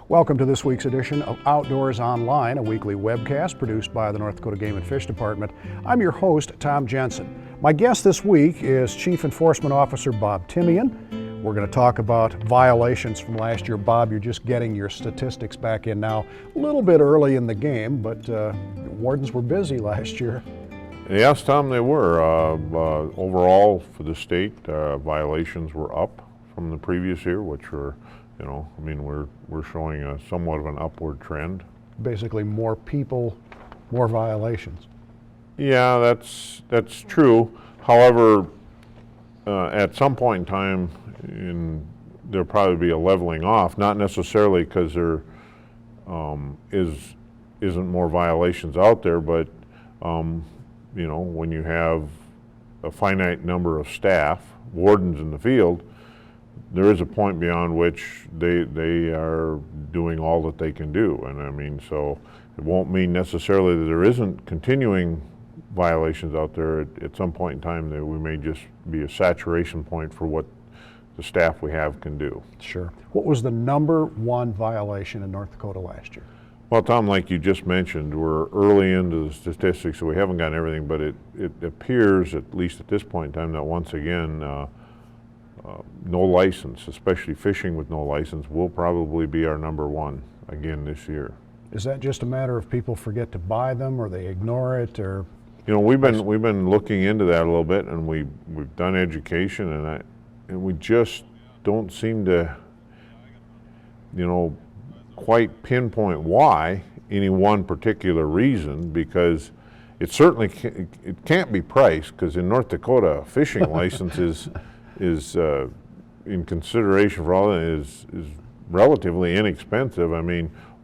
Welcome to this week's edition of Outdoors Online, a weekly webcast produced by the North Dakota Game and Fish Department. I'm your host, Tom Jensen. My guest this week is Chief Enforcement Officer Bob Timian. We're going to talk about violations from last year. Bob, you're just getting your statistics back in now, a little bit early in the game, but wardens were busy last year. Yes, Tom, they were. Overall, for the state, violations were up from the previous year, which were, we're showing somewhat of an upward trend. Basically, more people, more violations. Yeah, that's true. However, at some point in time, there'll probably be a leveling off. Not necessarily because there isn't more violations out there, but when you have a finite number of staff, wardens in the field, there is a point beyond which they are doing all that they can do. And so it won't mean necessarily that there isn't continuing violations out there. At some point in time, that we may just be a saturation point for what the staff we have can do. Sure. What was the number one violation in North Dakota last year? Well, Tom, like you just mentioned, we're early into the statistics, so we haven't gotten everything, but it appears, at least at this point in time, that once again, no license, especially fishing with no license, will probably be our number one again this year. Is that just a matter of people forget to buy them, or they ignore it, or? We've been looking into that a little bit, and we've done education, and we just don't seem to, quite pinpoint why any one particular reason, because it certainly can't be price, because in North Dakota, a fishing license is in consideration for all that is relatively inexpensive.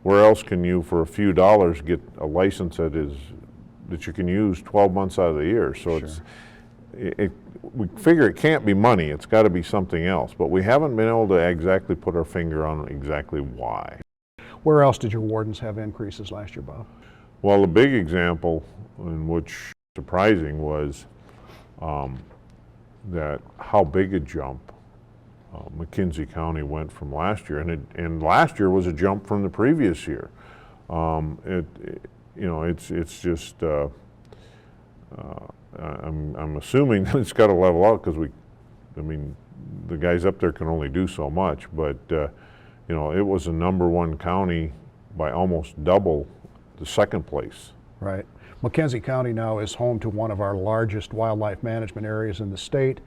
Where else can you, for a few dollars, get a license that you can use 12 months out of the year? So sure. We figure it can't be money. It's got to be something else. But we haven't been able to exactly put our finger on exactly why. Where else did your wardens have increases last year, Bob? Well, the big example, in which surprising, was that how big a jump McKenzie County went from last year, and last year was a jump from the previous year. It's just I'm assuming that it's got to level out, because the guys up there can only do so much, but it was a number one county by almost double the second place. Right. McKenzie County now is home to one of our largest wildlife management areas in the state.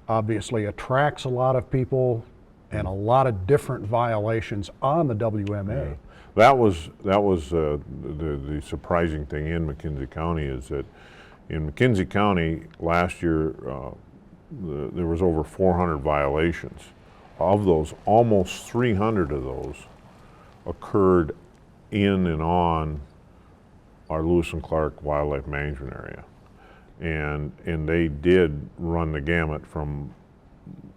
Obviously attracts a lot of people and a lot of different violations on the WMA. Yeah. That was the surprising thing in McKenzie County, is that in McKenzie County last year there was over 400 violations. Of those, almost 300 of those occurred in and on our Lewis and Clark wildlife management area. And they did run the gamut from,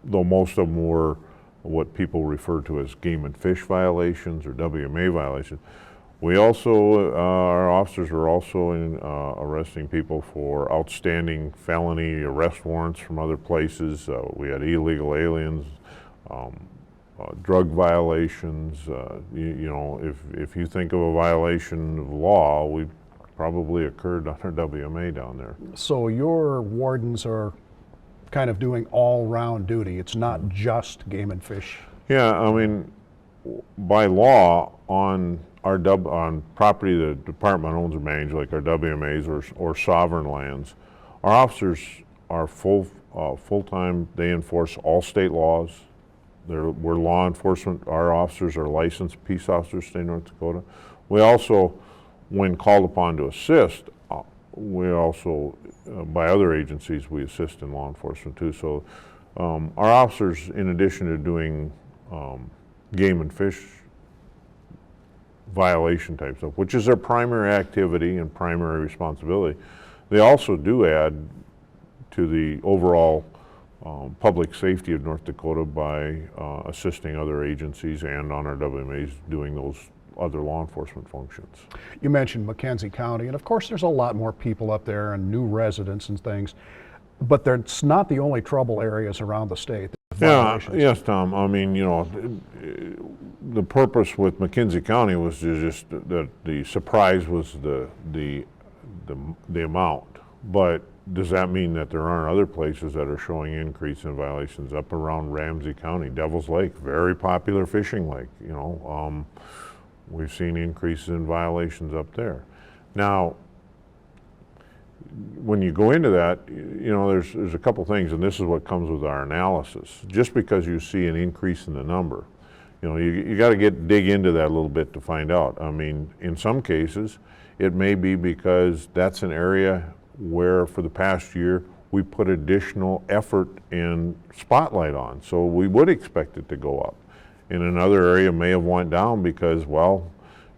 though most of them were what people refer to as game and fish violations or WMA violations. We also, our officers were also arresting people for outstanding felony arrest warrants from other places. We had illegal aliens, drug violations. If you think of a violation of law, we probably occurred under WMA down there. So your wardens are kind of doing all-round duty. It's not just game and fish. Yeah, by law, on property the department owns or manages, like our WMAs or sovereign lands, our officers are full-time. They enforce all state laws. We're law enforcement. Our officers are licensed peace officers, state of North Dakota. We also, when called upon to assist, we also, by other agencies, we assist in law enforcement too. So our officers, in addition to doing game and fish violation type stuff, which is their primary activity and primary responsibility, they also do add to the overall public safety of North Dakota by assisting other agencies and on our WMAs doing those other law enforcement functions. You mentioned McKenzie County, and of course there's a lot more people up there and new residents and things, but that's not the only trouble areas around the state. violations. Yes, Tom. I mean, you know, the purpose with McKenzie County was to just that the surprise was the amount. But does that mean that there aren't other places that are showing increase in violations up around Ramsey County? Devil's Lake, very popular fishing lake. You know, we've seen increases in violations up there. Now, when you go into that, you know, there's a couple things, and this is what comes with our analysis. Just because you see an increase in the number, you know, you got to dig into that a little bit to find out. I mean, in some cases, it may be because that's an area where for the past year we put additional effort and spotlight on, so we would expect it to go up. In another area may have went down because, well,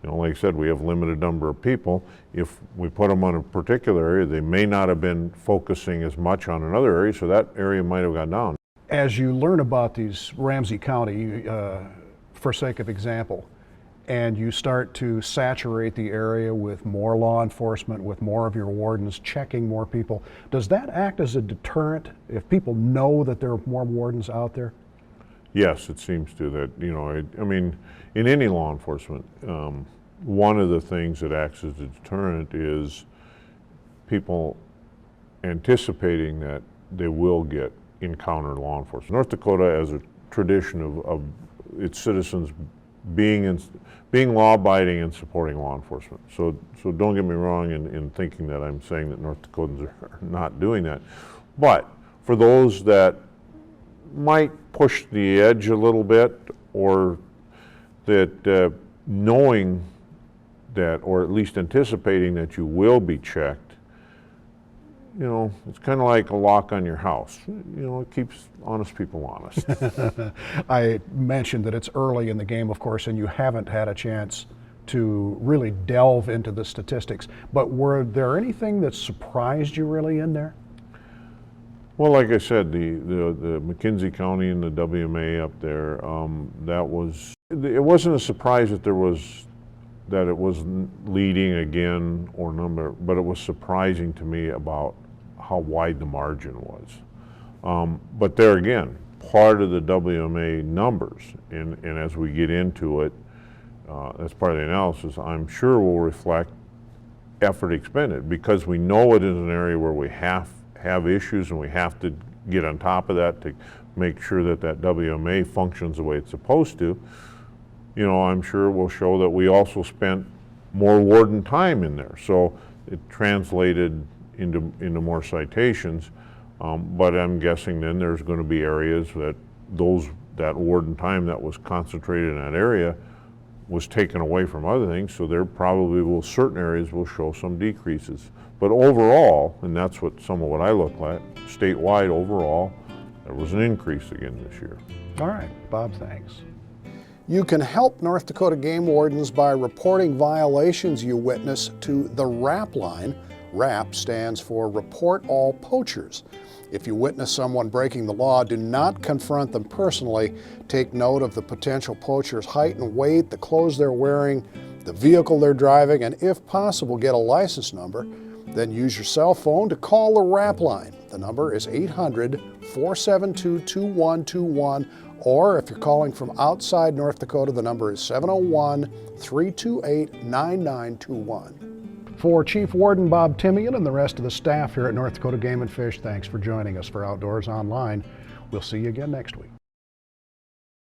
you know, like I said, we have limited number of people. If we put them on a particular area, they may not have been focusing as much on another area, so that area might have gone down. As you learn about these Ramsey County, for sake of example, and you start to saturate the area with more law enforcement, with more of your wardens checking more people, does that act as a deterrent if people know that there are more wardens out there? Yes, it seems to. That, you know, I mean, in any law enforcement, one of the things that acts as a deterrent is people anticipating that they will encounter law enforcement. North Dakota has a tradition of its citizens being law-abiding and supporting law enforcement. So don't get me wrong in thinking that I'm saying that North Dakotans are not doing that. But for those that might push the edge a little bit, or that knowing that, or at least anticipating that you will be checked, you know, it's kind of like a lock on your house. You know, it keeps honest people honest. I mentioned that it's early in the game, of course, and you haven't had a chance to really delve into the statistics, but were there anything that surprised you really in there? Well, like I said, the McKenzie County and the WMA up there, it wasn't a surprise that it was leading again or number, but it was surprising to me about how wide the margin was. But there again, part of the WMA numbers, and as we get into it, as part of the analysis, I'm sure will reflect effort expended, because we know it is an area where we have issues and we have to get on top of that to make sure that WMA functions the way it's supposed to. You know, I'm sure it will show that we also spent more warden time in there, so it translated into more citations. But I'm guessing then there's going to be areas that warden time that was concentrated in that area was taken away from other things, so there probably will, certain areas will show some decreases. But overall, and that's some of what I look at, statewide overall, there was an increase again this year. All right, Bob, thanks. You can help North Dakota game wardens by reporting violations you witness to the RAP line. RAP stands for Report All Poachers. If you witness someone breaking the law, do not confront them personally. Take note of the potential poacher's height and weight, the clothes they're wearing, the vehicle they're driving, and if possible, get a license number. Then use your cell phone to call the RAP line. The number is 800-472-2121, or if you're calling from outside North Dakota, the number is 701-328-9921. For Chief Warden Bob Timian and the rest of the staff here at North Dakota Game and Fish, thanks for joining us for Outdoors Online. We'll see you again next week.